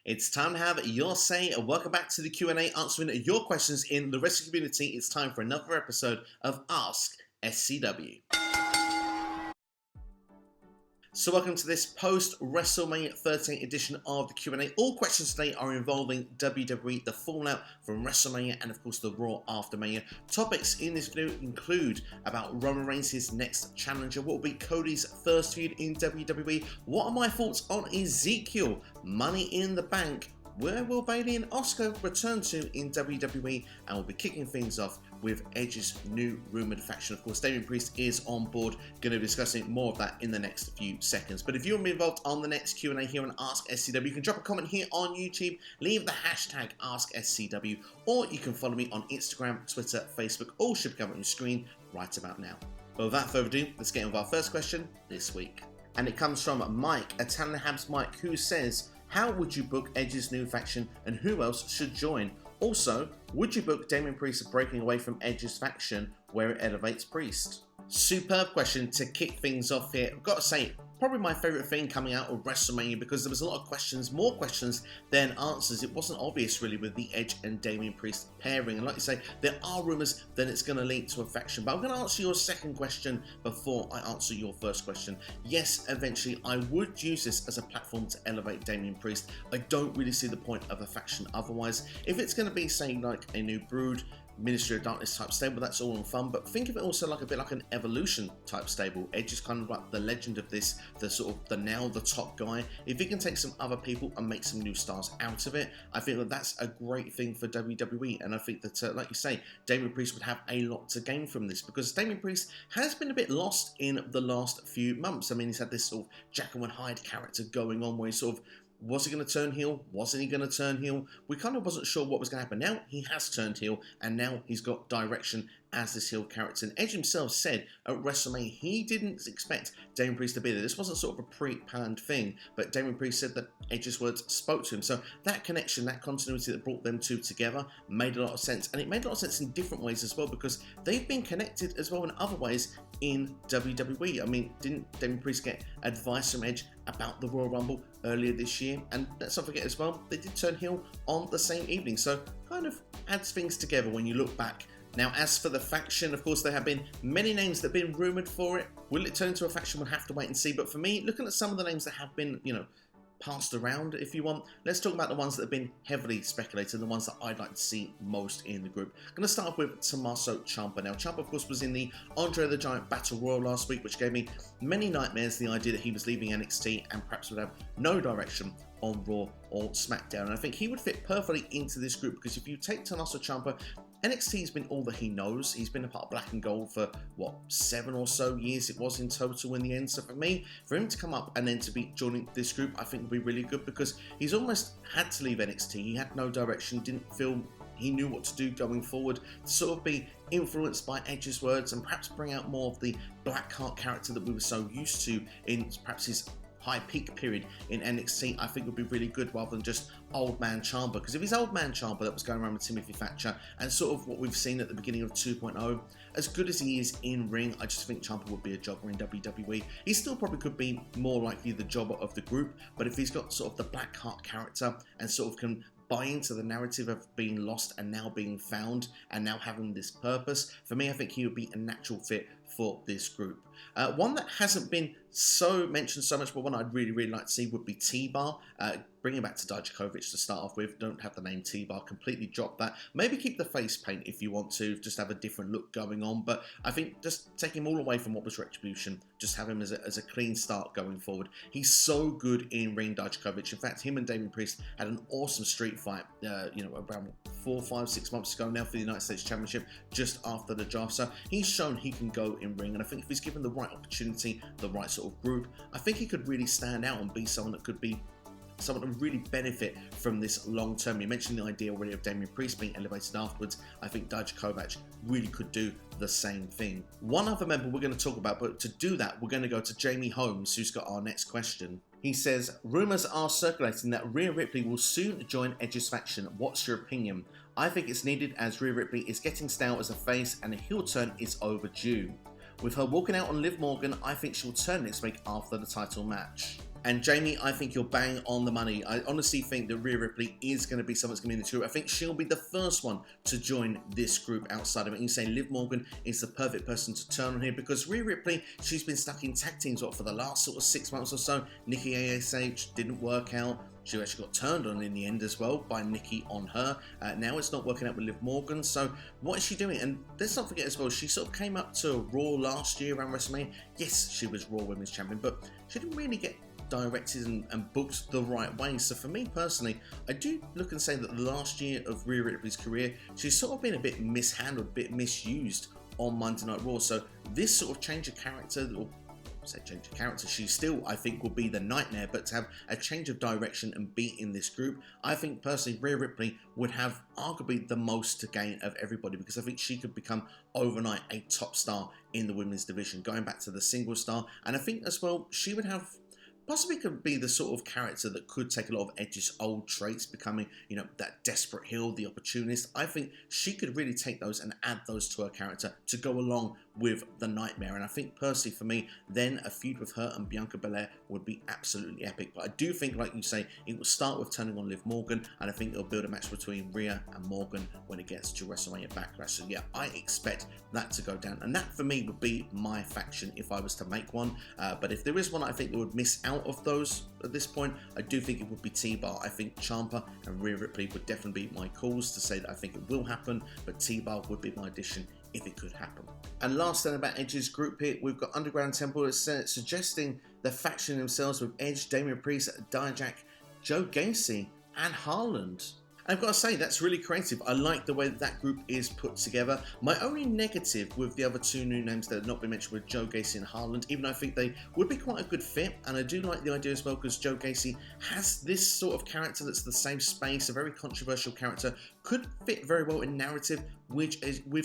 It's time to have your say. Welcome back to the Q&A, answering your questions in the wrestling community. It's time for another episode of AskSCW. So welcome to this post-WrestleMania 13 edition of the Q&A. All questions today are involving WWE, the fallout from WrestleMania, and of course the Raw after Mania. Topics in this video include about Roman Reigns' next challenger, what will be Cody's first feud in WWE, what are my thoughts on Ezekiel, Money in the Bank, where will Bayley and Auska return to in WWE, and we'll be kicking things off with Edge's new Rumoured faction. Of course, Damian Priest is on board. Going to be discussing more of that in the next few seconds. But if you want to be involved on the next Q&A here on AskSCW, you can drop a comment here on YouTube, leave the hashtag AskSCW, or you can follow me on Instagram, Twitter, Facebook. All should come on your screen right about now. But without further ado, let's get on with our first question this week. And it comes from Mike, Italian Habs Mike, who says, how would you book Edge's new faction and who else should join? Also, would you book Damian Priest breaking away from Edge's faction where it elevates Priest? Superb question to kick things off here. I've got to say, probably my favourite thing coming out of WrestleMania because there was a lot of questions, more questions than answers. It wasn't obvious really with the Edge and Damian Priest pairing. And like you say, there are rumours that it's going to lead to a faction. But I'm going to answer your second question before I answer your first question. Yes, eventually I would use this as a platform to elevate Damian Priest. I don't really see the point of a faction otherwise. If it's going to be, say, like a new Brood, Ministry of Darkness type stable, that's all in fun, but think of it also like a bit like an Evolution type stable. Edge is kind of like the legend of this, the sort of the top guy. If he can take some other people and make some new stars out of it, I think that that's a great thing for WWE, and I think that, like you say, Damian Priest would have a lot to gain from this, because Damian Priest has been a bit lost in the last few months. I mean, he's had this sort of Jekyll and Hyde character going on where he's sort of, was he going to turn heel? Wasn't he going to turn heel? We kind of wasn't sure what was going to happen. Now he has turned heel, and now he's got direction as this heel character. And Edge himself said at WrestleMania he didn't expect Damian Priest to be there. This wasn't sort of a pre-planned thing, but Damian Priest said that Edge's words spoke to him. So that connection, that continuity that brought them two together made a lot of sense. And it made a lot of sense in different ways as well, because they've been connected as well in other ways in WWE. I mean, didn't Damian Priest get advice from Edge about the Royal Rumble earlier this year? And let's not forget as well, they did turn heel on the same evening. So kind of adds things together when you look back. Now, as for the faction, of course, there have been many names that have been rumoured for it. Will it turn into a faction? We'll have to wait and see. But for me, looking at some of the names that have been, passed around, if you want, let's talk about the ones that have been heavily speculated, the ones that I'd like to see most in the group. I'm going to start off with Tommaso Ciampa. Now, Ciampa, of course, was in the Andre the Giant Battle Royal last week, which gave me many nightmares, the idea that he was leaving NXT and perhaps would have no direction on Raw or SmackDown. And I think he would fit perfectly into this group, because if you take Tommaso Ciampa, NXT's been all that he knows. He's been a part of Black and Gold for, 7 or so years it was in total in the end. So for me, for him to come up and then to be joining this group, I think would be really good, because he's almost had to leave NXT. He had no direction, didn't feel he knew what to do going forward, to sort of be influenced by Edge's words and perhaps bring out more of the Blackheart character that we were so used to in perhaps his high peak period in NXT. I think would be really good, rather than just old man Ciampa. Because if he's old man Ciampa that was going around with Timothy Thatcher and sort of what we've seen at the beginning of 2.0, as good as he is in ring, I just think Ciampa would be a jobber in WWE. He still probably could be more likely the jobber of the group, but if he's got sort of the Blackheart character and sort of can buy into the narrative of being lost and now being found and now having this purpose, for me, I think he would be a natural fit for this group. One that hasn't been mentioned so much, but one I'd really like to see would be T-Bar. Bringing back to Dijakovic to start off with. Don't have the name T-Bar, completely drop that. Maybe keep the face paint if you want to, just have a different look going on. But I think just take him all away from what was Retribution. Just have him as a clean start going forward. He's so good in ring, Dijakovic. In fact, him and Damian Priest had an awesome street fight, around 4, 5, 6 months ago now for the United States Championship, just after the draft. So he's shown he can go in ring, and I think if he's given the right opportunity, the right sort of group, I think he could really stand out and be someone that could be someone to really benefit from this long term. You mentioned the idea already of Damian Priest being elevated afterwards. I think Dijakovic really could do the same thing. One other member we're going to talk about, but to do that, we're going to go to Jamie Holmes, who's got our next question. He says, rumours are circulating that Rhea Ripley will soon join Edge's faction. What's your opinion? I think it's needed, as Rhea Ripley is getting stale as a face and a heel turn is overdue. With her walking out on Liv Morgan, I think she'll turn next week after the title match. And Jamie, I think you're bang on the money. I honestly think that Rhea Ripley is going to be someone that's going to be in this group. I think she'll be the first one to join this group outside of it. And you say Liv Morgan is the perfect person to turn on here, because Rhea Ripley, she's been stuck in tag teams for the last sort of 6 months or so. Nikki ASH didn't work out. She actually got turned on in the end as well by Nikki on her. Now it's not working out with Liv Morgan. So what is she doing? And let's not forget as well, she sort of came up to Raw last year around WrestleMania. Yes, she was Raw Women's Champion, but she didn't really get directed and booked the right way. So for me personally, I do look and say that the last year of Rhea Ripley's career, she's sort of been a bit mishandled, a bit misused on Monday Night Raw. So this sort of change of character, or say change of character, she still, I think, will be the nightmare, but to have a change of direction and be in this group, I think personally Rhea Ripley would have arguably the most to gain of everybody, because I think she could become overnight a top star in the women's division, going back to the single star. And I think as well, she would have possibly could be the sort of character that could take a lot of Edge's old traits, becoming, you know, that desperate heel, the opportunist. I think she could really take those and add those to her character to go along with the nightmare. And I think personally for me, then a feud with her and Bianca Belair would be absolutely epic. But I do think, like you say, it will start with turning on Liv Morgan, and I think it'll build a match between Rhea and Morgan when it gets to WrestleMania Backlash. So yeah, I expect that to go down, and that for me would be my faction if I was to make one. But if there is one I think that would miss out of those at this point, I do think it would be T-Bar. I think Ciampa and Rhea Ripley would definitely be my calls to say that I think it will happen, but T-Bar would be my addition if it could happen. And last thing about Edge's group here, we've got Underground Temple suggesting the faction themselves with Edge, Damian Priest, Dijak, Joe Gacy, and Haaland. I've got to say, that's really creative. I like the way that group is put together. My only negative with the other two new names that have not been mentioned were Joe Gacy and Haaland, even though I think they would be quite a good fit. And I do like the idea as well, because Joe Gacy has this sort of character that's the same space, a very controversial character, could fit very well in narrative with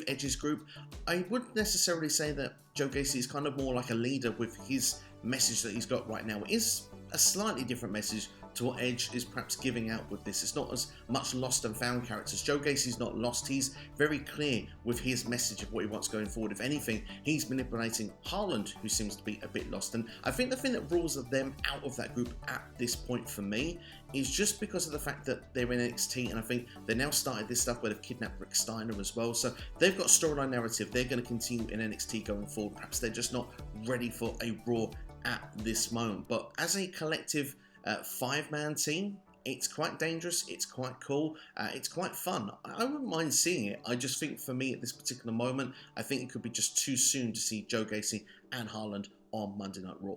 Edge's group. I wouldn't necessarily say that Joe Gacy is kind of more like a leader with his message that he's got right now. It is a slightly different message to what Edge is perhaps giving out with this. It's not as much lost and found characters. Joe Gacy's not lost. He's very clear with his message of what he wants going forward. If anything, he's manipulating Haaland, who seems to be a bit lost. And I think the thing that rules them out of that group at this point for me is just because of the fact that they're in NXT, and I think they now started this stuff where they've kidnapped Rick Steiner as well. So they've got storyline narrative. They're going to continue in NXT going forward. Perhaps they're just not ready for a Raw at this moment. But as a collective 5-man team, it's quite dangerous, it's quite cool, it's quite fun. I wouldn't mind seeing it. I just think for me at this particular moment, I think it could be just too soon to see Joe Gacy and Haaland on Monday Night Raw.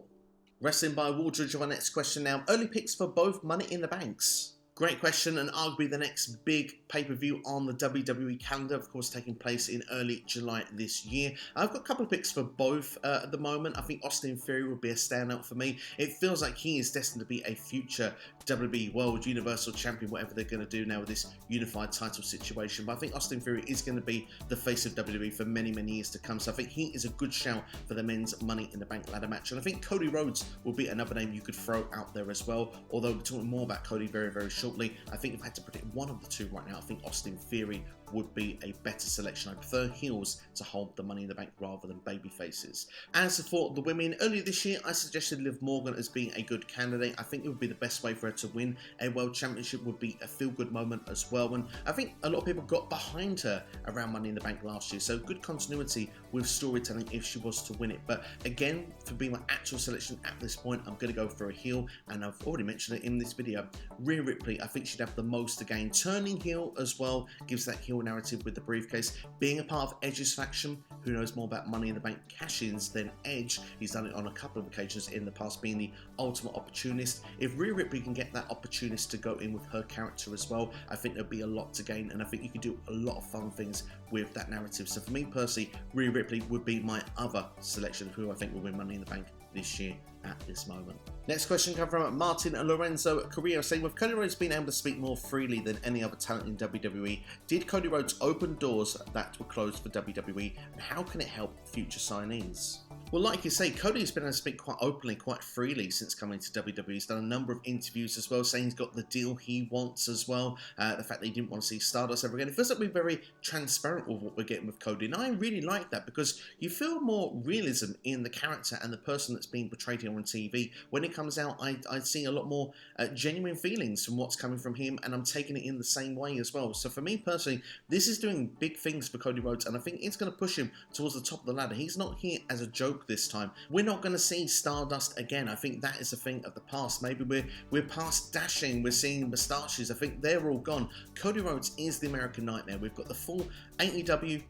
Wrestling by Wardrobe, our next question now. Early picks for both Money in the Banks. Great question, and arguably the next big pay-per-view on the WWE calendar, of course, taking place in early July this year. I've got a couple of picks for both at the moment. I think Austin Theory would be a standout for me. It feels like he is destined to be a future WWE World Universal Champion, whatever they're going to do now with this unified title situation. But I think Austin Theory is going to be the face of WWE for many, many years to come. So I think he is a good shout for the men's Money in the Bank ladder match. And I think Cody Rhodes will be another name you could throw out there as well. Although we're talking more about Cody very, very shortly. I think if I had to predict one of the two right now, I think Austin Theory would be a better selection. I prefer heels to hold the Money in the Bank rather than baby faces. As for the women, earlier this year I suggested Liv Morgan as being a good candidate. I think it would be the best way for her to win a world championship, would be a feel-good moment as well. And I think a lot of people got behind her around Money in the Bank last year, so good continuity with storytelling if she was to win it. But again, for being my actual selection at this point, I'm going to go for a heel, and I've already mentioned it in this video. Rhea Ripley, I think she'd have the most to gain. Turning heel as well gives that heel narrative with the briefcase. Being a part of Edge's faction, who knows more about Money in the Bank cash-ins than Edge. He's done it on a couple of occasions in the past, being the ultimate opportunist. If Rhea Ripley can get that opportunist to go in with her character as well, I think there'll be a lot to gain, and I think you can do a lot of fun things with that narrative. So for me personally, Rhea Ripley would be my other selection of who I think will win Money in the Bank this year at this moment. Next question comes from Martin Lorenzo Carrillo, saying, with Cody Rhodes being able to speak more freely than any other talent in WWE, did Cody Rhodes open doors that were closed for WWE, and how can it help future signees? Well, like you say, Cody's been able to speak quite openly, quite freely since coming to WWE. He's done a number of interviews as well, saying he's got the deal he wants as well. The fact that he didn't want to see Stardust ever again. It feels like we're very transparent with what we're getting with Cody. And I really like that because you feel more realism in the character and the person that's being portrayed here on TV. When it comes out, I see a lot more genuine feelings from what's coming from him, and I'm taking it in the same way as well. So for me personally, this is doing big things for Cody Rhodes, and I think it's going to push him towards the top of the ladder. He's not here as a joke this time. We're not going to see Stardust again. I think that is a thing of the past. Maybe we're past dashing. We're seeing moustaches. I think they're all gone. Cody Rhodes is the American Nightmare. We've got the full AEW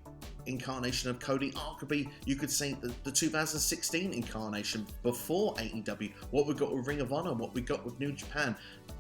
incarnation of Cody. Arguably, you could say the 2016 incarnation before AEW. What we got with Ring of Honor, what we got with New Japan.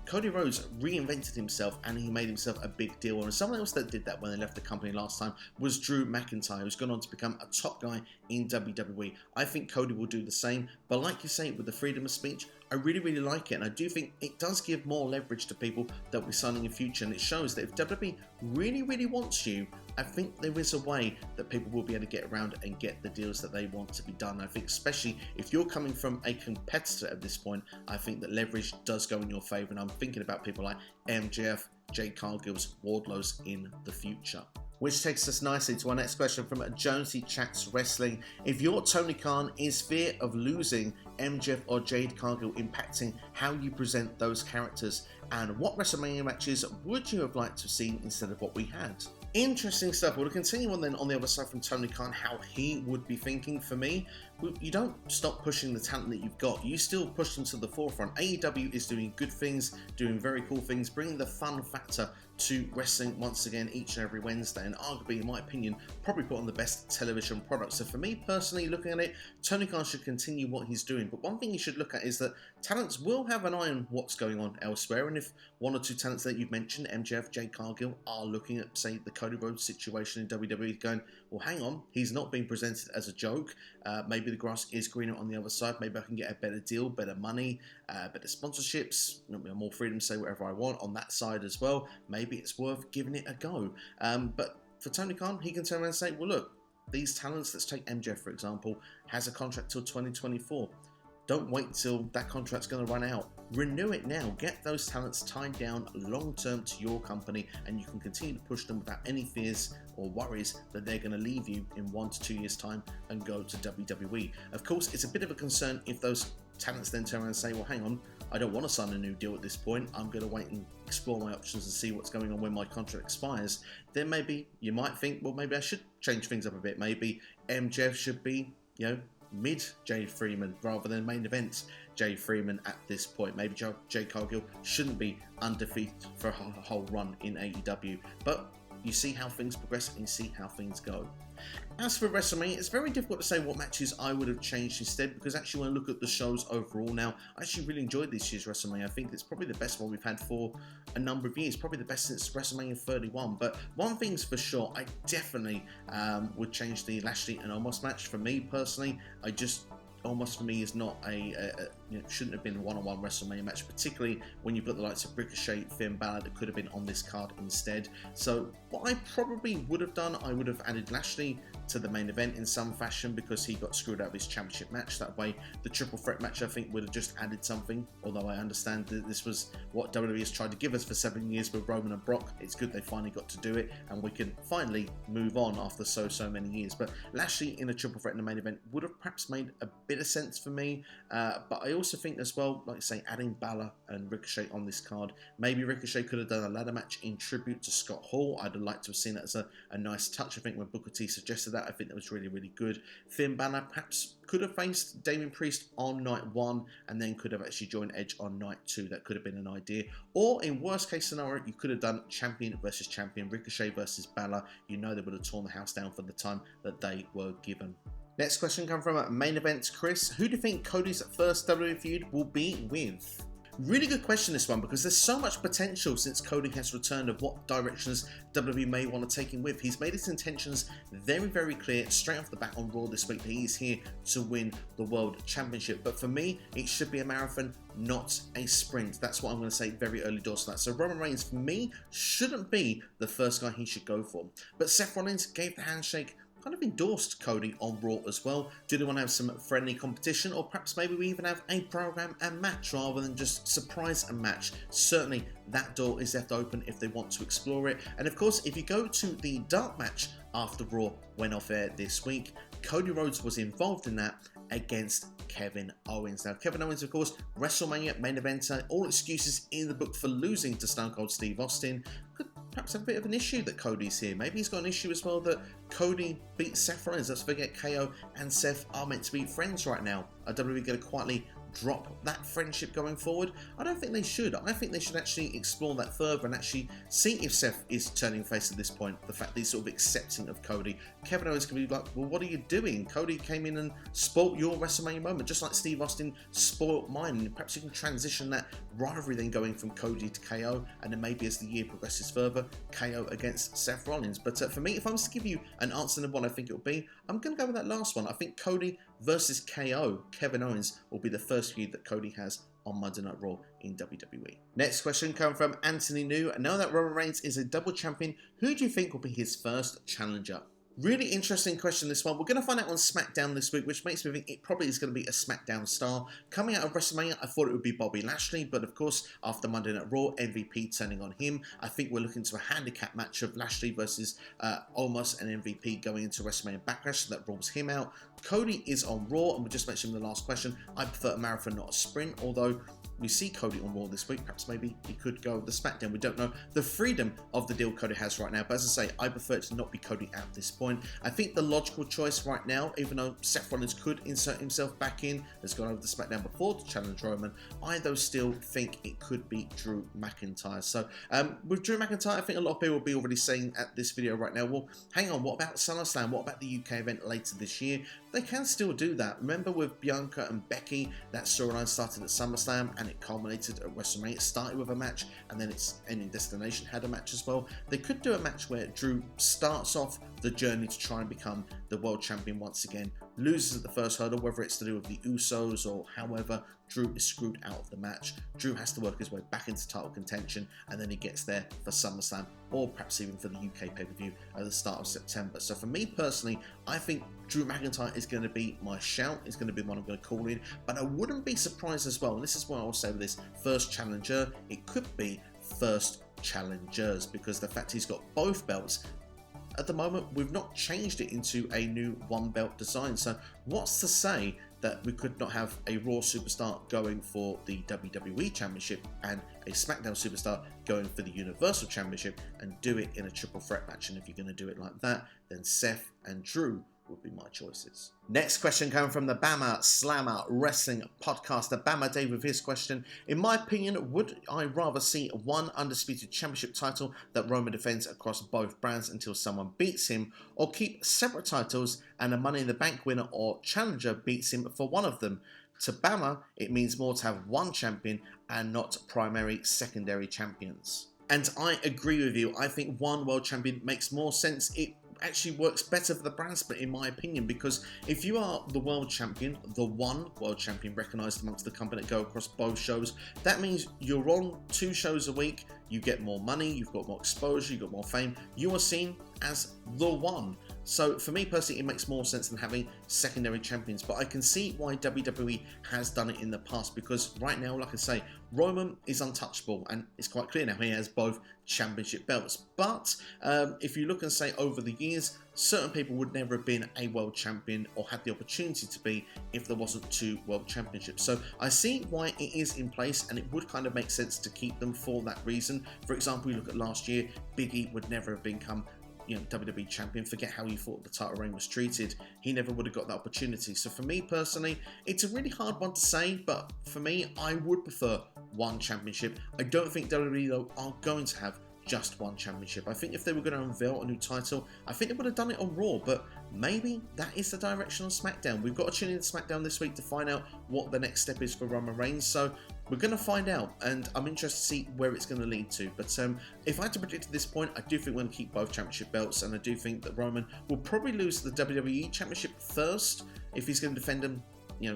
Cody Rhodes reinvented himself and he made himself a big deal. And someone else that did that when they left the company last time was Drew McIntyre, who's gone on to become a top guy in WWE. I think Cody will do the same. But like you say, with the freedom of speech, I really, really like it. And I do think it does give more leverage to people that we're signing in future. And it shows that if WWE really, really wants you, I think there is a way that people will be able to get around and get the deals that they want to be done. I think especially if you're coming from a competitor at this point, I think that leverage does go in your favour. And I'm thinking about people like MJF, Jade Cargill's, Wardlow's in the future. Which takes us nicely to our next question from Jonesy Chats Wrestling. If your Tony Khan is fear of losing MJF or Jade Cargill impacting how you present those characters, and what WrestleMania matches would you have liked to have seen instead of what we had? Interesting stuff. We'll continue on then on the other side from Tony Khan, how he would be thinking. For me, you don't stop pushing the talent that you've got. You still push them to the forefront. AEW is doing good things, doing very cool things, bringing the fun factor to wrestling once again each and every Wednesday, and arguably, in my opinion, probably put on the best television product. So for me personally, looking at it, Tony Khan should continue what he's doing. But one thing you should look at is that talents will have an eye on what's going on elsewhere, and if one or two talents that you've mentioned, MJF, Jade Cargill, are looking at, say, the Cody Rhodes situation in WWE, going, well, hang on, he's not being presented as a joke. Maybe the grass is greener on the other side. Maybe I can get a better deal, better money, better sponsorships, more freedom to say whatever I want on that side as well. Maybe it's worth giving it a go. But for Tony Khan, he can turn around and say, well, look, these talents, let's take MJF, for example, has a contract till 2024. Don't wait till that contract's going to run out. Renew it now. Get those talents tied down long-term to your company, and you can continue to push them without any fears or worries that they're going to leave you in 1 to 2 years' time and go to WWE. Of course, it's a bit of a concern if those talents then turn around and say, well, hang on, I don't want to sign a new deal at this point. I'm going to wait and explore my options and see what's going on when my contract expires. Then maybe you might think, well, maybe I should change things up a bit. Maybe MJF should be, mid Jay Freeman rather than main event Jay Freeman at this point. Maybe Jade Cargill shouldn't be undefeated for a whole run in AEW. But you see how things progress and you see how things go. As for WrestleMania, it's very difficult to say what matches I would have changed instead, because actually when I look at the shows overall now, I actually really enjoyed this year's WrestleMania. I think it's probably the best one we've had for a number of years, probably the best since WrestleMania 31. But one thing's for sure, I definitely would change the Lashley and Omos match. For me personally, Omos for me is not shouldn't have been a one-on-one WrestleMania match, particularly when you put the likes of Ricochet, Finn Balor that could have been on this card instead. So what I probably would have done, I would have added Lashley to the main event in some fashion, because he got screwed out of his championship match. That way the triple threat match, I think, would have just added something, although I understand that this was what WWE has tried to give us for 7 years with Roman and Brock. It's good they finally got to do it and we can finally move on after so many years. But Lashley in a triple threat in the main event would have perhaps made a bit of sense for me, but I also think as well, like I say, adding Balor and Ricochet on this card, maybe Ricochet could have done a ladder match in tribute to Scott Hall. I'd have liked to have seen that as a nice touch. I think when Booker T suggested that, I think that was really, really good. Finn Balor perhaps could have faced Damian Priest on night 1 and then could have actually joined Edge on night 2. That could have been an idea. Or in worst case scenario, you could have done champion versus champion, Ricochet versus Balor. You know they would have torn the house down for the time that they were given. Next question comes from Main Event Chris. Who do you think Cody's first WWE feud will be with? Really good question, this one, because there's so much potential since Cody has returned of what directions WWE may want to take him with. He's made his intentions very, very clear straight off the bat on Raw this week that he is here to win the World Championship. But for me, it should be a marathon, not a sprint. That's what I'm going to say very early doors to that. So Roman Reigns, for me, shouldn't be the first guy he should go for. But Seth Rollins gave the handshake kind of endorsed Cody on Raw as well. Do they want to have some friendly competition, or perhaps maybe we even have a program and match rather than just surprise and match? Certainly that door is left open if they want to explore it. And of course, if you go to the dark match after Raw went off air this week, Cody Rhodes was involved in that against Kevin Owens. Now, Kevin Owens, of course, WrestleMania main eventer, all excuses in the book for losing to Stone Cold Steve Austin. Could perhaps have a bit of an issue that Cody's here. Maybe he's got an issue as well that Cody beat Seth Rollins. Let's forget KO and Seth are meant to be friends right now. Are WWE going to quietly drop that friendship going forward? I don't think they should. I think they should actually explore that further and actually see if Seth is turning face at this point. The fact that he's sort of accepting of Cody. Kevin Owens can be like, well, what are you doing? Cody came in and spoilt your WrestleMania moment, just like Steve Austin spoilt mine. And perhaps you can transition that rivalry then going from Cody to KO, and then maybe as the year progresses further, KO against Seth Rollins. But for me, if I was to give you an answer to what I think it would be, I'm going to go with that last one. I think Cody versus KO, Kevin Owens, will be the first feud that Cody has on Monday Night Raw in WWE. Next question coming from Anthony New. Now that Roman Reigns is a double champion, who do you think will be his first challenger? Really interesting question, this one. We're going to find out on SmackDown this week, which makes me think it probably is going to be a SmackDown star. Coming out of WrestleMania, I thought it would be Bobby Lashley, but of course, after Monday Night Raw, MVP turning on him, I think we're looking to a handicap match of Lashley versus Omos and MVP going into WrestleMania Backlash, so that rules him out. Cody is on Raw, and we just mentioned in the last question, I prefer a marathon, not a sprint, although we see Cody on Raw this week. Perhaps maybe he could go with the SmackDown. We don't know the freedom of the deal Cody has right now. But as I say, I prefer it to not be Cody at this point. I think the logical choice right now, even though Seth Rollins could insert himself back in, has gone over the SmackDown before to challenge Roman, I though still think it could be Drew McIntyre. So with Drew McIntyre, I think a lot of people will be already saying at this video right now, well, hang on, what about SummerSlam? What about the UK event later this year? They can still do that. Remember with Bianca and Becky, that storyline started at SummerSlam and it culminated at WrestleMania. It started with a match and then its ending destination had a match as well. They could do a match where Drew starts off the journey to try and become the world champion once again, loses at the first hurdle, whether it's to do with the Usos or however, Drew is screwed out of the match. Drew has to work his way back into title contention and then he gets there for SummerSlam or perhaps even for the UK pay-per-view at the start of September. So for me personally, I think Drew McIntyre is going to be my shout. It's going to be the one I'm going to call in, but I wouldn't be surprised as well, and this is what I'll say with this first challenger, it could be first challengers, because the fact he's got both belts at the moment, we've not changed it into a new one belt design. So what's to say that we could not have a Raw superstar going for the WWE Championship and a SmackDown superstar going for the Universal Championship and do it in a triple threat match? And if you're going to do it like that, then Seth and Drew would be my choices. Next question coming from the Bama Slammer Wrestling Podcaster. Bama Dave with his question. In my opinion, would I rather see one undisputed championship title that Roman defends across both brands until someone beats him, or keep separate titles and a Money in the Bank winner or challenger beats him for one of them? To Bama, it means more to have one champion and not primary, secondary champions. And I agree with you. I think one world champion makes more sense. It actually works better for the brand split, in my opinion, because if you are the world champion, the one world champion recognised amongst the company that go across both shows, that means you're on 2 shows a week, you get more money, you've got more exposure, you've got more fame, you are seen as the one. So for me personally, it makes more sense than having secondary champions, but I can see why WWE has done it in the past, because right now, like I say, Roman is untouchable and it's quite clear now he has both championship belts. But if you look and say over the years, certain people would never have been a world champion or had the opportunity to be if there wasn't 2 world championships. So I see why it is in place, and it would kind of make sense to keep them for that reason. For example, you look at last year, Big E would never have become WWE champion. Forget how you thought the title reign was treated. He never would have got that opportunity. So for me personally, it's a really hard one to say, but for me, I would prefer one championship. I don't think WWE though are going to have just one championship. I think if they were going to unveil a new title, I think they would have done it on Raw, but maybe that is the direction on SmackDown. We've got to tune in to SmackDown this week to find out what the next step is for Roman Reigns, so we're going to find out, and I'm interested to see where it's going to lead to. But if I had to predict at this point, I do think we're going to keep both championship belts, and I do think that Roman will probably lose the WWE Championship first if he's going to defend them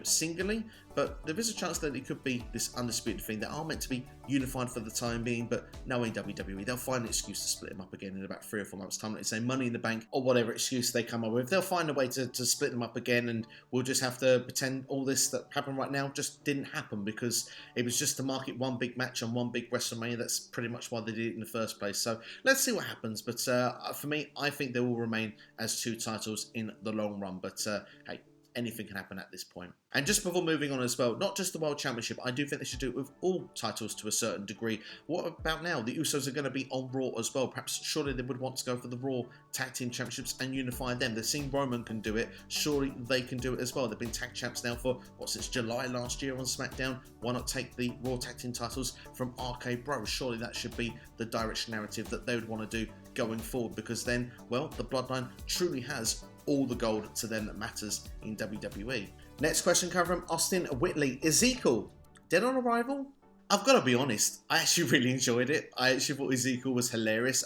singularly, but there is a chance that it could be this undisputed thing that are meant to be unified for the time being. But knowing WWE, they'll find an excuse to split them up again in about 3 or 4 months' time. Like say Money in the Bank or whatever excuse they come up with, they'll find a way to split them up again, and we'll just have to pretend all this that happened right now just didn't happen, because it was just to market one big match on one big WrestleMania. That's pretty much why they did it in the first place. So let's see what happens. But for me, I think they will remain as 2 titles in the long run. But hey, anything can happen at this point. And just before moving on as well, not just the World Championship, I do think they should do it with all titles to a certain degree. What about now? The Usos are going to be on Raw as well. Perhaps, surely they would want to go for the Raw Tag Team Championships and unify them. They've seen Roman can do it. Surely they can do it as well. They've been tag champs now for, since July last year on SmackDown. Why not take the Raw Tag Team titles from RK Bro? Surely that should be the direction narrative that they would want to do going forward, because then, well, the Bloodline truly has all the gold to them that matters in WWE. Next question comes from Austin Whitley. Ezekiel, dead on arrival? I've got to be honest, I actually really enjoyed it. I actually thought Ezekiel was hilarious.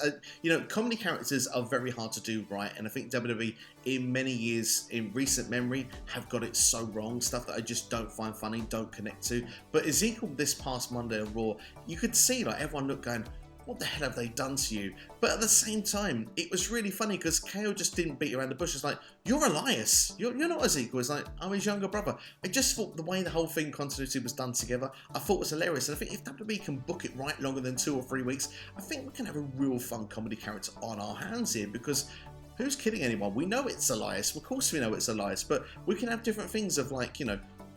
Comedy characters are very hard to do right, and I think WWE in many years, in recent memory, have got it so wrong. Stuff that I just don't find funny, don't connect to. But Ezekiel this past Monday on Raw, you could see like everyone looked going, what the hell have they done to you? But at the same time, it was really funny because KO just didn't beat around the bush. It's like, you're Elias. You're not Ezekiel. It's like, I'm his younger brother. I just thought the way the whole thing continuity was done together, I thought was hilarious. And I think if WWE can book it right longer than 2 or 3 weeks, I think we can have a real fun comedy character on our hands here, because who's kidding anyone? We know it's Elias. Of course we know it's Elias, but we can have different things of like,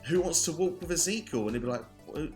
who wants to walk with Ezekiel? And he'd be like,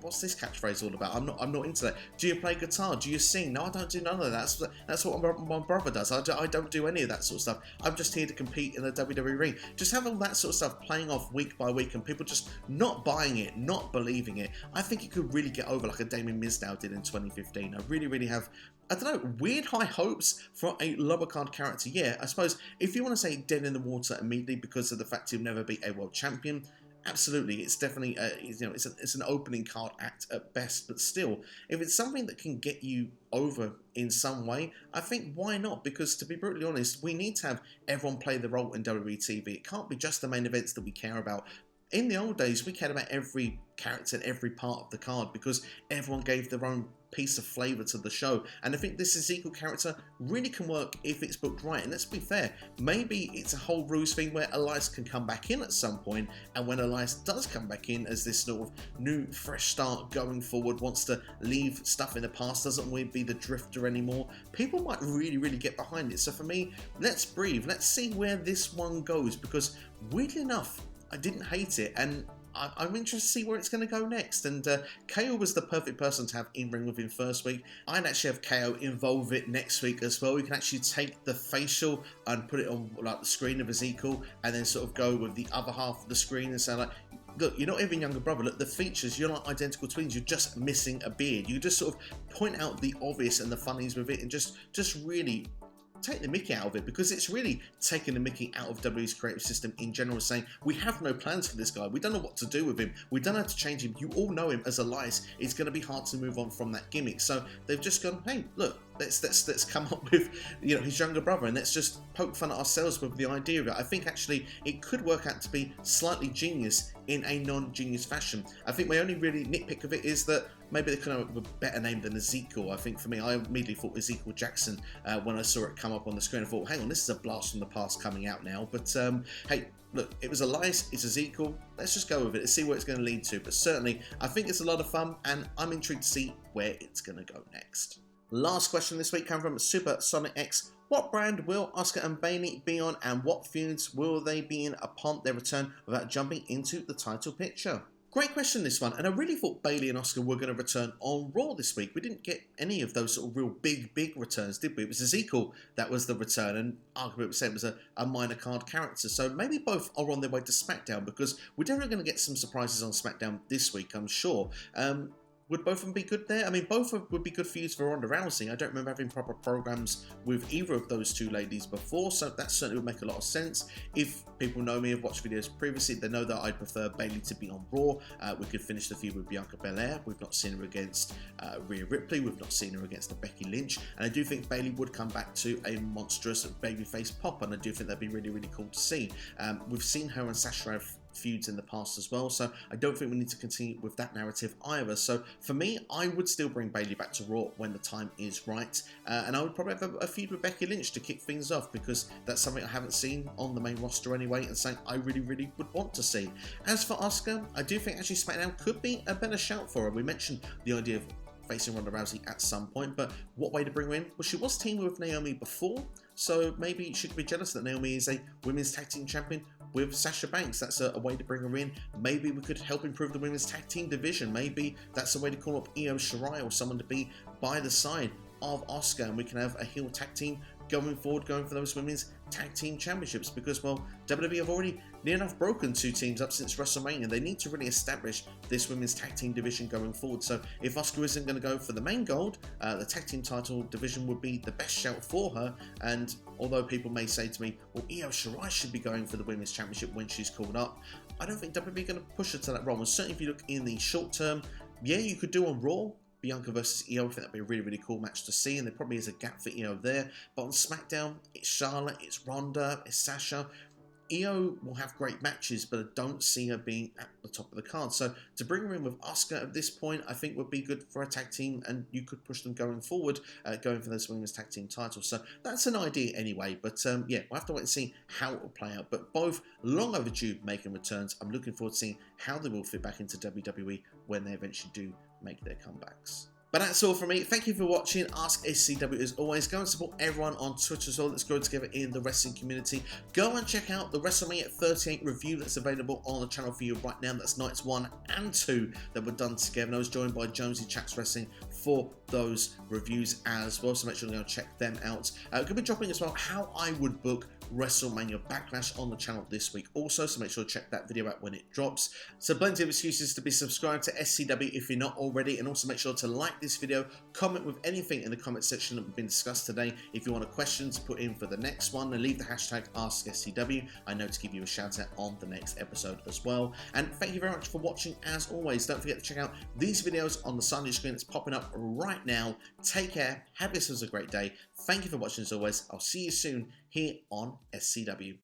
what's this catchphrase all about? I'm not into that. Do you play guitar? Do you sing? No, I don't do none of that. That's what my brother does. I don't do any of that sort of stuff. I'm just here to compete in the WWE ring. Just have all that sort of stuff playing off week by week, and people just not buying it, not believing it. I think it could really get over like a Damian Mizdow did in 2015. I really have, I don't know, weird high hopes for a lower card character. Yeah, I suppose if you want to say dead in the water immediately because of the fact he'll never be a world champion, absolutely, it's definitely it's an opening card act at best. But still, if it's something that can get you over in some way, I think why not? Because to be brutally honest, we need to have everyone play the role in WWE TV. It can't be just the main events that we care about. In the old days, we cared about every character and every part of the card because everyone gave their own piece of flavour to the show. And I think this Ezekiel character really can work if it's booked right. And let's be fair, maybe it's a whole ruse thing where Elias can come back in at some point, and when Elias does come back in as this sort of new fresh start going forward, wants to leave stuff in the past, doesn't want to be the drifter anymore, people might really get behind it. So for me, let's breathe, let's see where this one goes, because weirdly enough, I didn't hate it, and I'm interested to see where it's going to go next. And KO was the perfect person to have in ring with him first week. I'd actually have KO involve it next week as well. We can actually take the facial and put it on like the screen of Ezekiel, and then sort of go with the other half of the screen and say like, look, you're not even younger brother. Look, the features, you're like identical twins. You're just missing a beard. You just sort of point out the obvious and the funnies with it, and just really take the mickey out of it, because it's really taking the mickey out of WWE's creative system in general, saying we have no plans for this guy, we don't know what to do with him, we don't know how to change him, you all know him as Elias, it's going to be hard to move on from that gimmick. So they've just gone, hey, look, let's come up with his younger brother, and let's just poke fun at ourselves with the idea of it. I think actually it could work out to be slightly genius in a non-genius fashion. I think my only really nitpick of it is that maybe they could have a better name than Ezekiel. I think for me, I immediately thought Ezekiel Jackson when I saw it come up on the screen. I thought, hang on, this is a blast from the past coming out now. But hey, look, it was Elias, it's Ezekiel. Let's just go with it. Let's see where it's going to lead to. But certainly, I think it's a lot of fun, and I'm intrigued to see where it's going to go next. Last question this week comes from Super Sonic X. What brand will Auska and Bayley be on, and what feuds will they be in upon their return without jumping into the title picture? Great question, this one, and I really thought Bayley and Auska were going to return on Raw this week. We didn't get any of those sort of real big returns, did we? It was Ezekiel that was the return, and arguably was saying it was a minor card character. So maybe both are on their way to SmackDown, because we're definitely going to get some surprises on SmackDown this week, I'm sure. Would both of them be good there? I mean, both would be good feuds for Ronda Rousey. I don't remember having proper programs with either of those two ladies before, so that certainly would make a lot of sense. If people know me, have watched videos previously, they know that I'd prefer Bayley to be on Raw. We could finish the feud with Bianca Belair. We've not seen her against Rhea Ripley. We've not seen her against Becky Lynch. And I do think Bayley would come back to a monstrous babyface pop, and I do think that'd be really cool to see. We've seen her and Sasha have feuds in the past as well, so I don't think we need to continue with that narrative either. So for me, I would still bring Bayley back to Raw when the time is right, and I would probably have a feud with Becky Lynch to kick things off, because that's something I haven't seen on the main roster anyway, and something I really would want to see. As for Auska, I do think actually SmackDown could be a better shout for her. We mentioned the idea of facing Ronda Rousey at some point, but what way to bring her in? Well, she was teaming with Naomi before, so maybe she could be jealous that Naomi is a women's tag team champion with Sasha Banks. That's a way to bring her in. Maybe we could help improve the women's tag team division. Maybe that's a way to call up Io Shirai or someone to be by the side of Auska, and we can have a heel tag team going forward, going for those women's tag team championships, because, well, WWE have already near enough broken 2 teams up since WrestleMania. They need to really establish this women's tag team division going forward. So if Auska isn't going to go for the main gold, the tag team title division would be the best shout for her. And although people may say to me, well, Io Shirai should be going for the women's championship when she's called up, I don't think WWE are going to push her to that role. And certainly if you look in the short term, yeah, you could do on Raw, Bianca versus Io. I think that'd be a really cool match to see, and there probably is a gap for Io there. But on SmackDown, it's Charlotte, it's Ronda, it's Sasha. Io will have great matches, but I don't see her being at the top of the card. So to bring her in with Auska at this point, I think would be good for a tag team, and you could push them going forward, going for those women's tag team titles. So that's an idea anyway, but yeah, we'll have to wait and see how it will play out. But both long overdue making returns. I'm looking forward to seeing how they will fit back into WWE when they eventually do make their comebacks. But that's all from me. Thank you for watching AskSCW as always. Go and support everyone on Twitter as well. Let's grow together in the wrestling community. Go and check out the WrestleMania 38 review that's available on the channel for you right now. That's nights 1 and 2 that were done together. And I was joined by Jonesy Chats Wrestling for those reviews as well, so make sure to go and check them out. Going to be dropping as well how I would book WrestleMania Backlash on the channel this week also, so make sure to check that video out when it drops. So plenty of excuses to be subscribed to SCW if you're not already, and also make sure to like this video, comment with anything in the comment section that we've been discussed today. If you want a question to put in for the next one, then leave the hashtag AskSCW. I know to give you a shout out on the next episode as well. And thank you very much for watching as always. Don't forget to check out these videos on the side of your screen that's popping up right now. Take care, have yourselves a great day. Thank you for watching as always. I'll see you soon here on SCW.